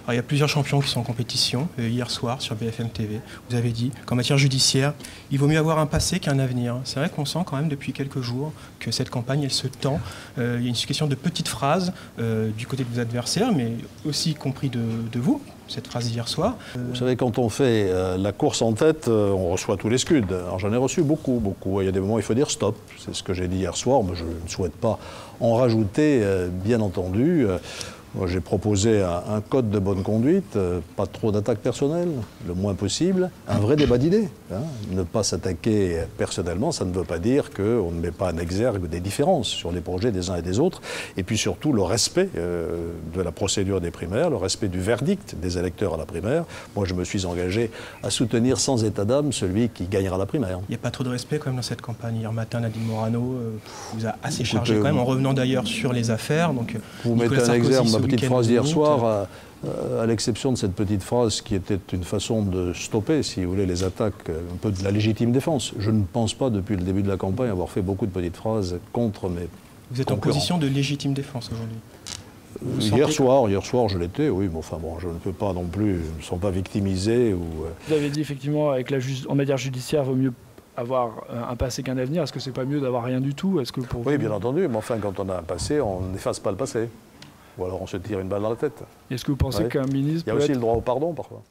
Alors, il y a plusieurs champions qui sont en compétition. Hier soir, sur BFM TV, vous avez dit qu'en matière judiciaire, il vaut mieux avoir un passé qu'un avenir. C'est vrai qu'on sent quand même depuis quelques jours que cette campagne, elle se tend. Il y a une question de petites phrases du côté de vos adversaires, mais aussi compris de vous, cette phrase d'hier soir. Vous savez, quand on fait la course en tête, on reçoit tous les scuds. Alors j'en ai reçu beaucoup. Il y a des moments où il faut dire stop. C'est ce que j'ai dit hier soir, mais je ne souhaite pas en rajouter, bien entendu. J'ai proposé un code de bonne conduite, pas trop d'attaques personnelles, le moins possible, un vrai débat d'idées. Ne pas s'attaquer personnellement, ça ne veut pas dire qu'on ne met pas en exergue des différences sur les projets des uns et des autres. Et puis surtout le respect de la procédure des primaires, le respect du verdict des électeurs à la primaire. Moi, je me suis engagé à soutenir sans état d'âme celui qui gagnera la primaire. Il n'y a pas trop de respect quand même dans cette campagne. Hier matin, Nadine Morano vous a assez chargé quand même, en revenant d'ailleurs sur les affaires. Donc, vous mettez un exergue, ma petite phrase d'hier soir, à l'exception de cette petite phrase qui était une façon de stopper, si vous voulez, les attaques, un peu de la légitime défense. Je ne pense pas, depuis le début de la campagne, avoir fait beaucoup de petites phrases contre mes Vous êtes en position de légitime défense aujourd'hui? Hier soir, je l'étais, oui, mais enfin bon, je ne peux pas non plus, je ne sont pas victimisés ou... Vous avez dit effectivement, en matière judiciaire, il vaut mieux avoir un passé qu'un avenir. Est-ce que c'est pas mieux d'avoir rien du tout? Est-ce que pour Oui, vous... bien entendu, mais enfin, quand on a un passé, on n'efface pas le passé. Ou alors on se tire une balle dans la tête. Est-ce que vous pensez qu'un ministre... Il y a aussi le droit au pardon, parfois.